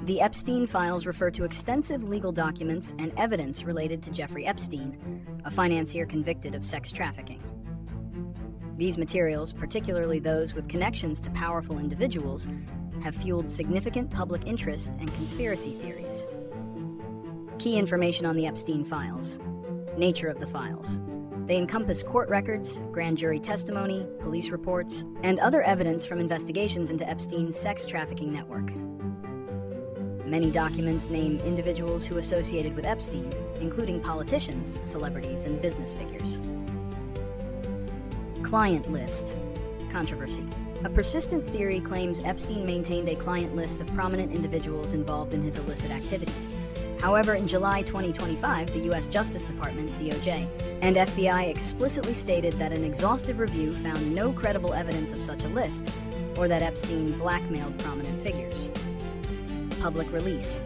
The Epstein files refer to extensive legal documents and evidence related to Jeffrey Epstein, a financier convicted of sex trafficking. These materials, particularly those with connections to powerful individuals, have fueled significant public interest and conspiracy theories. Key information on the Epstein files. Nature of the files. They encompass court records, grand jury testimony, police reports, and other evidence from investigations into Epstein's sex trafficking network. Many documents name individuals who associated with Epstein, including politicians, celebrities, and business figures. Client list. Controversy. A persistent theory claims Epstein maintained a client list of prominent individuals involved in his illicit activities. However, in July 2025, the U.S. Justice Department, DOJ, and FBI explicitly stated that an exhaustive review found no credible evidence of such a list, or that Epstein blackmailed prominent figures. Public release.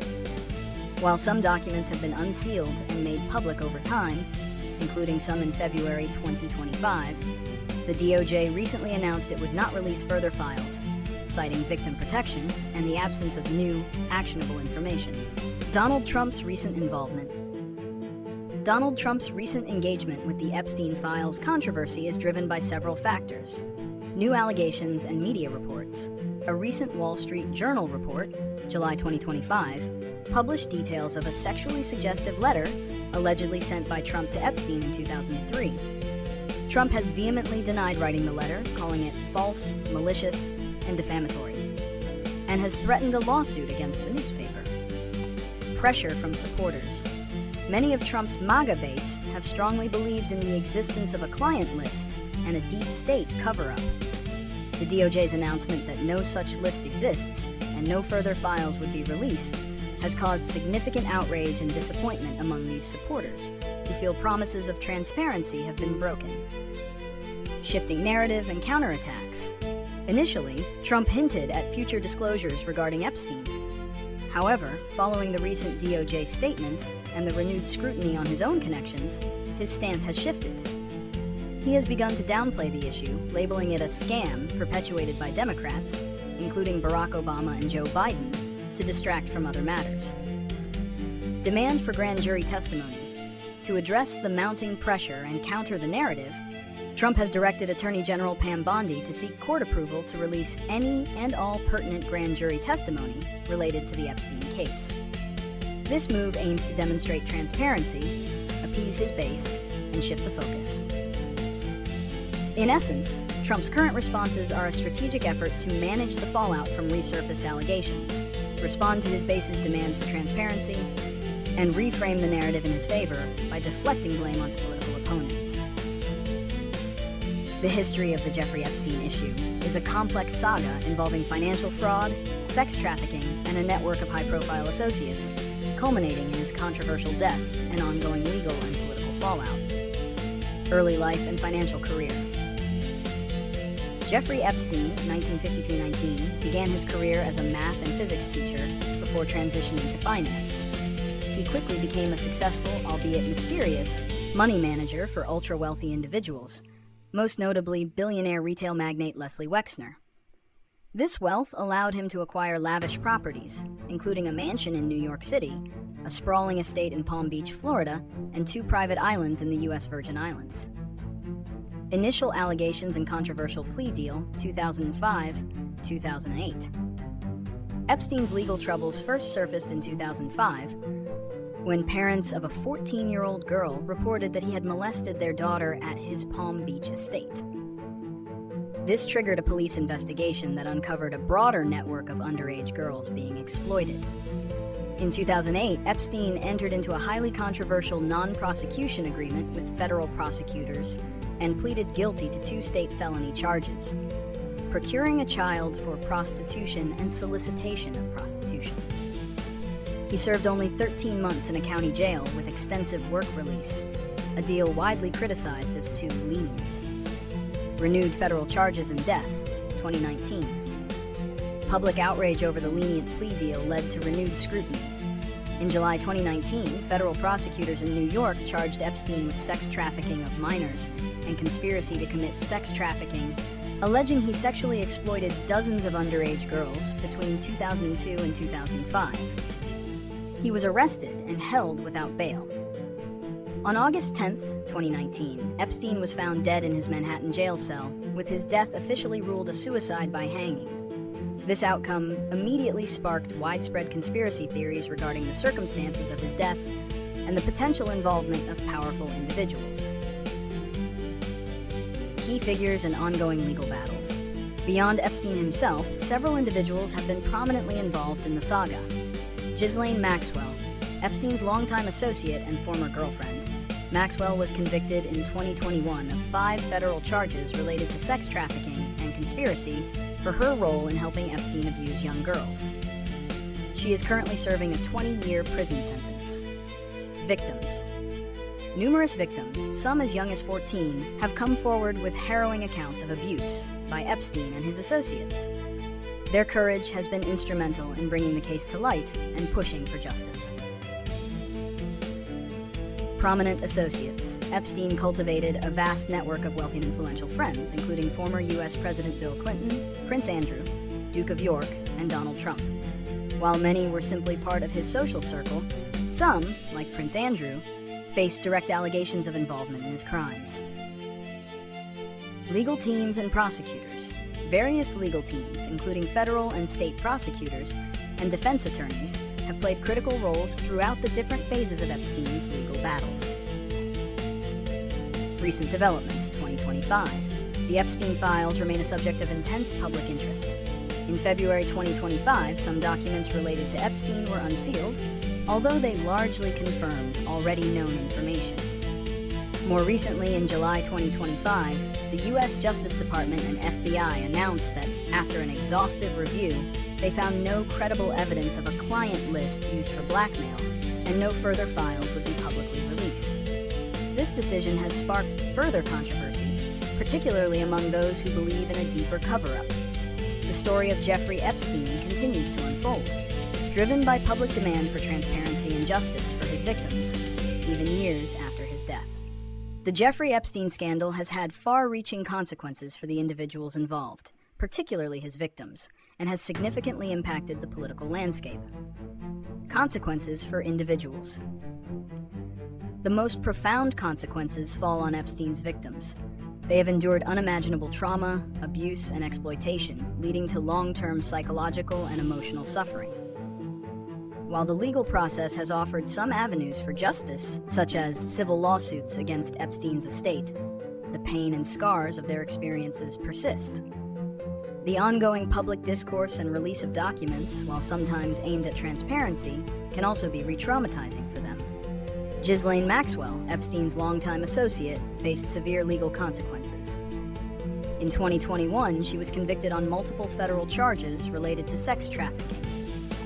While some documents have been unsealed and made public over time, including some in February 2025, the DOJ recently announced it would not release further files, citing victim protection and the absence of new, actionable information. Donald Trump's recent involvement. Donald Trump's recent engagement with the Epstein files controversy is driven by several factors: new allegations and media reports. A recent Wall Street Journal report, July 2025, published details of a sexually suggestive letter allegedly sent by Trump to Epstein in 2003. Trump has vehemently denied writing the letter, calling it false, malicious, and defamatory, and has threatened a lawsuit against the newspaper. Pressure from supporters. Many of Trump's MAGA base have strongly believed in the existence of a client list and a deep state cover-up. The DOJ's announcement that no such list exists and no further files would be released has caused significant outrage and disappointment among these supporters, who feel promises of transparency have been broken. Shifting narrative and counterattacks. Initially, Trump hinted at future disclosures regarding Epstein. However, following the recent DOJ statement and the renewed scrutiny on his own connections, his stance has shifted. He has begun to downplay the issue, labeling it a scam perpetuated by Democrats, including Barack Obama and Joe Biden, to distract from other matters. Demand for grand jury testimony. To address the mounting pressure and counter the narrative, Trump has directed Attorney General Pam Bondi to seek court approval to release any and all pertinent grand jury testimony related to the Epstein case. This move aims to demonstrate transparency, appease his base, and shift the focus. In essence, Trump's current responses are a strategic effort to manage the fallout from resurfaced allegations, respond to his base's demands for transparency, and reframe the narrative in his favor by deflecting blame onto political opponents. The history of the Jeffrey Epstein issue is a complex saga involving financial fraud, sex trafficking, and a network of high-profile associates, culminating in his controversial death and ongoing legal and political fallout. Early life and financial career. Jeffrey Epstein, 1950-19, began his career as a math and physics teacher before transitioning to finance. He quickly became a successful, albeit mysterious, money manager for ultra-wealthy individuals, most notably billionaire retail magnate Leslie Wexner. This wealth allowed him to acquire lavish properties, including a mansion in New York City, a sprawling estate in Palm Beach, Florida, and 2 private islands in the U.S. Virgin Islands. Initial allegations and controversial plea deal, 2005-2008. Epstein's legal troubles first surfaced in 2005, when parents of a 14-year-old girl reported that he had molested their daughter at his Palm Beach estate. This triggered a police investigation that uncovered a broader network of underage girls being exploited. In 2008, Epstein entered into a highly controversial non-prosecution agreement with federal prosecutors and pleaded guilty to 2 state felony charges: procuring a child for prostitution and solicitation of prostitution. He served only 13 months in a county jail with extensive work release, a deal widely criticized as too lenient. Renewed federal charges and death, 2019. Public outrage over the lenient plea deal led to renewed scrutiny. In July 2019, federal prosecutors in New York charged Epstein with sex trafficking of minors and conspiracy to commit sex trafficking alleging he sexually exploited dozens of underage girls between 2002 and 2005. He was arrested and held without bail. On August 10, 2019, Epstein was found dead in his Manhattan jail cell, with his death officially ruled a suicide by hanging. This outcome immediately sparked widespread conspiracy theories regarding the circumstances of his death and the potential involvement of powerful individuals. Key figures and ongoing legal battles. Beyond Epstein himself, several individuals have been prominently involved in the saga. Ghislaine Maxwell, Epstein's longtime associate and former girlfriend. Maxwell was convicted in 2021 of 5 federal charges related to sex trafficking and conspiracy for her role in helping Epstein abuse young girls. She is currently serving a 20-year prison sentence. Victims. Numerous victims, some as young as 14, have come forward with harrowing accounts of abuse by Epstein and his associates. Their courage has been instrumental in bringing the case to light and pushing for justice. Prominent associates. Epstein cultivated a vast network of wealthy and influential friends, including former U.S. President Bill Clinton, Prince Andrew, Duke of York, and Donald Trump. While many were simply part of his social circle, some, like Prince Andrew, faced direct allegations of involvement in his crimes. Legal teams and prosecutors. Various legal teams, including federal and state prosecutors and defense attorneys, have played critical roles throughout the different phases of Epstein's legal battles. Recent developments, 2025. The Epstein files remain a subject of intense public interest. In February 2025, some documents related to Epstein were unsealed, although they largely confirmed already known information. More recently, in July 2025, the U.S. Justice Department and FBI announced that, after an exhaustive review, they found no credible evidence of a client list used for blackmail, and no further files would be publicly released. This decision has sparked further controversy, particularly among those who believe in a deeper cover-up. The story of Jeffrey Epstein continues to unfold, driven by public demand for transparency and justice for his victims, even years after his death. The Jeffrey Epstein scandal has had far-reaching consequences for the individuals involved, particularly his victims, and has significantly impacted the political landscape. Consequences for individuals. The most profound consequences fall on Epstein's victims. They have endured unimaginable trauma, abuse, and exploitation, leading to long-term psychological and emotional suffering. While the legal process has offered some avenues for justice, such as civil lawsuits against Epstein's estate, the pain and scars of their experiences persist. The ongoing public discourse and release of documents, while sometimes aimed at transparency, can also be re-traumatizing for them. Ghislaine Maxwell, Epstein's longtime associate, faced severe legal consequences. In 2021, she was convicted on multiple federal charges related to sex trafficking,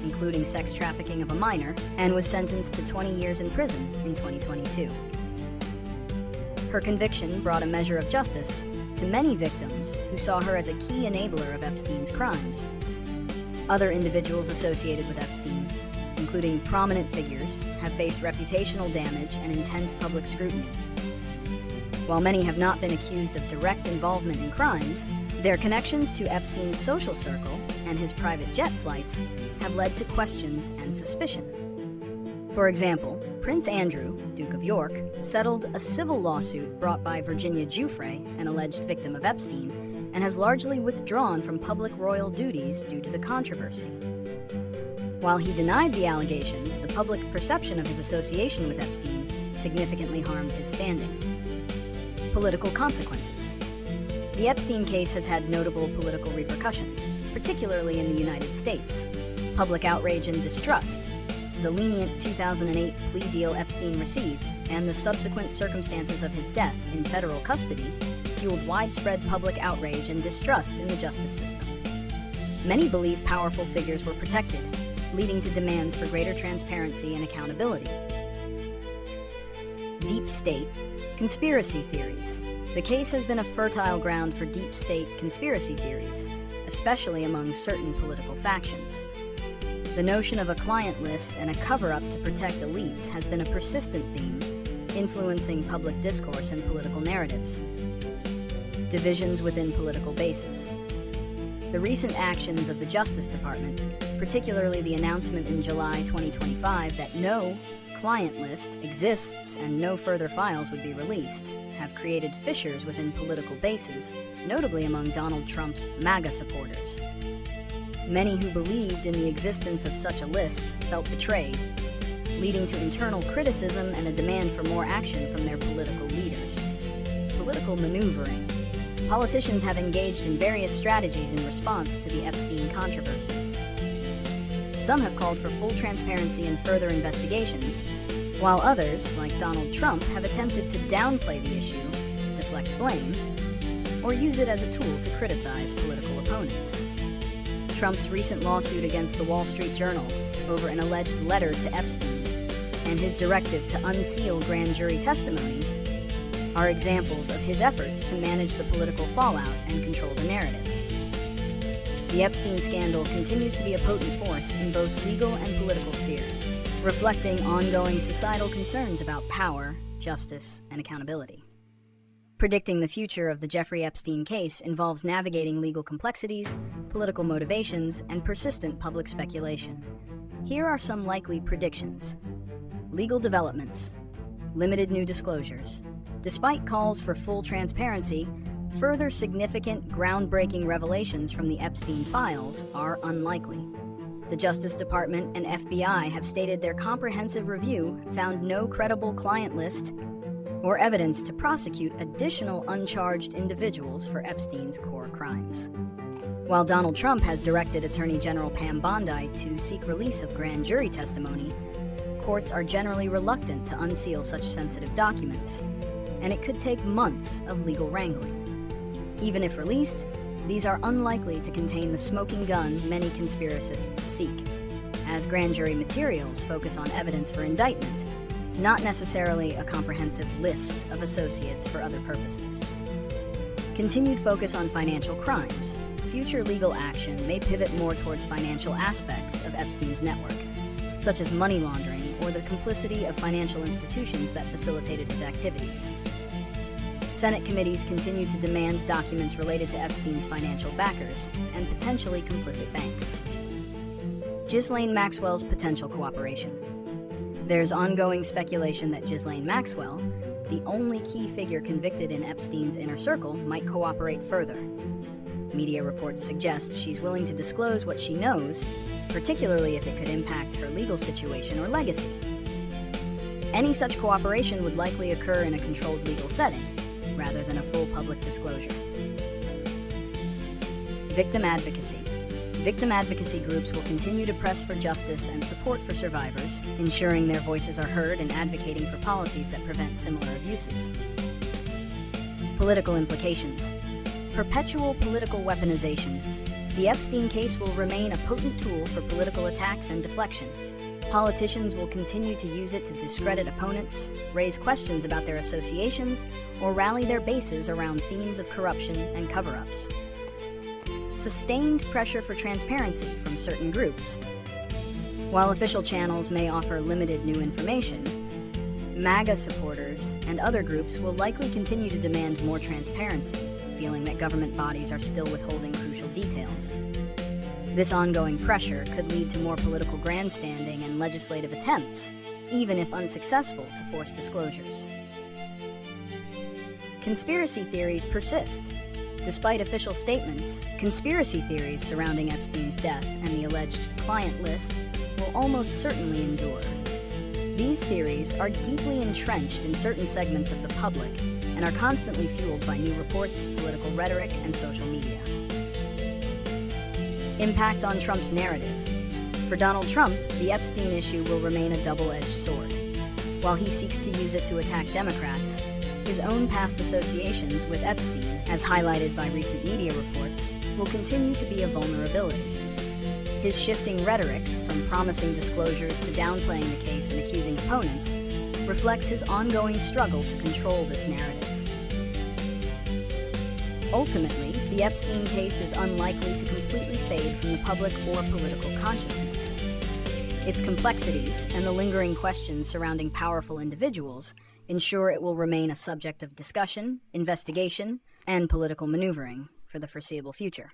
including sex trafficking of a minor, and was sentenced to 20 years in prison in 2022. Her conviction brought a measure of justice to many victims who saw her as a key enabler of Epstein's crimes. Other individuals associated with Epstein, including prominent figures, have faced reputational damage and intense public scrutiny. While many have not been accused of direct involvement in crimes, their connections to Epstein's social circle and his private jet flights have led to questions and suspicion. For example, Prince Andrew, Duke of York, settled a civil lawsuit brought by Virginia Giuffre, an alleged victim of Epstein, and has largely withdrawn from public royal duties due to the controversy. While he denied the allegations, the public perception of his association with Epstein significantly harmed his standing. Political consequences. The Epstein case has had notable political repercussions, particularly in the United States. Public outrage and distrust, the lenient 2008 plea deal Epstein received, and the subsequent circumstances of his death in federal custody fueled widespread public outrage and distrust in the justice system. Many believe powerful figures were protected, leading to demands for greater transparency and accountability. Deep state conspiracy theories. The case has been a fertile ground for deep state conspiracy theories, especially among certain political factions. The notion of a client list and a cover-up to protect elites has been a persistent theme, influencing public discourse and political narratives. divisions within political bases. The recent actions of the Justice Department, particularly the announcement in July 2025 that no client list exists and no further files would be released, have created fissures within political bases, notably among Donald Trump's MAGA supporters. Many who believed in the existence of such a list felt betrayed, leading to internal criticism and a demand for more action from their political leaders. Political maneuvering. Politicians have engaged in various strategies in response to the Epstein controversy. Some have called for full transparency and further investigations, while others, like Donald Trump, have attempted to downplay the issue, deflect blame, or use it as a tool to criticize political opponents. Trump's recent lawsuit against the Wall Street Journal over an alleged letter to Epstein and his directive to unseal grand jury testimony are examples of his efforts to manage the political fallout and control the narrative. The Epstein scandal continues to be a potent force in both legal and political spheres, reflecting ongoing societal concerns about power, justice, and accountability. Predicting the future of the Jeffrey Epstein case involves navigating legal complexities, political motivations, and persistent public speculation. Here are some likely predictions. Legal developments. Limited new disclosures. Despite calls for full transparency, further significant, groundbreaking revelations from the Epstein files are unlikely. The Justice Department and FBI have stated their comprehensive review found no credible client list or evidence to prosecute additional uncharged individuals for Epstein's core crimes. While Donald Trump has directed Attorney General Pam Bondi to seek release of grand jury testimony, courts are generally reluctant to unseal such sensitive documents, and it could take months of legal wrangling. Even if released, these are unlikely to contain the smoking gun many conspiracists seek, as grand jury materials focus on evidence for indictment, not necessarily a comprehensive list of associates for other purposes. Continued focus on financial crimes. Future legal action may pivot more towards financial aspects of Epstein's network, such as money laundering or the complicity of financial institutions that facilitated his activities. Senate committees continue to demand documents related to Epstein's financial backers and potentially complicit banks. Ghislaine Maxwell's potential cooperation. There's ongoing speculation that Ghislaine Maxwell, the only key figure convicted in Epstein's inner circle, might cooperate further. Media reports suggest she's willing to disclose what she knows, particularly if it could impact her legal situation or legacy. Any such cooperation would likely occur in a controlled legal setting, rather than a full public disclosure. Victim advocacy. Victim advocacy groups will continue to press for justice and support for survivors, ensuring their voices are heard and advocating for policies that prevent similar abuses. Political implications. Perpetual political weaponization. The Epstein case will remain a potent tool for political attacks and deflection. Politicians will continue to use it to discredit opponents, raise questions about their associations, or rally their bases around themes of corruption and cover-ups. Sustained pressure for transparency from certain groups. While official channels may offer limited new information, MAGA supporters and other groups will likely continue to demand more transparency, feeling that government bodies are still withholding crucial details. This ongoing pressure could lead to more political grandstanding and legislative attempts, even if unsuccessful, to force disclosures. Conspiracy theories persist. Despite official statements, conspiracy theories surrounding Epstein's death and the alleged client list will almost certainly endure. These theories are deeply entrenched in certain segments of the public and are constantly fueled by new reports, political rhetoric, and social media. Impact on Trump's narrative. For Donald Trump, the Epstein issue will remain a double-edged sword. While he seeks to use it to attack Democrats, his own past associations with Epstein, as highlighted by recent media reports, will continue to be a vulnerability. His shifting rhetoric, from promising disclosures to downplaying the case and accusing opponents, reflects his ongoing struggle to control this narrative. Ultimately, the Epstein case is unlikely to completely fade from the public or political consciousness. Its complexities and the lingering questions surrounding powerful individuals ensure it will remain a subject of discussion, investigation, and political maneuvering for the foreseeable future.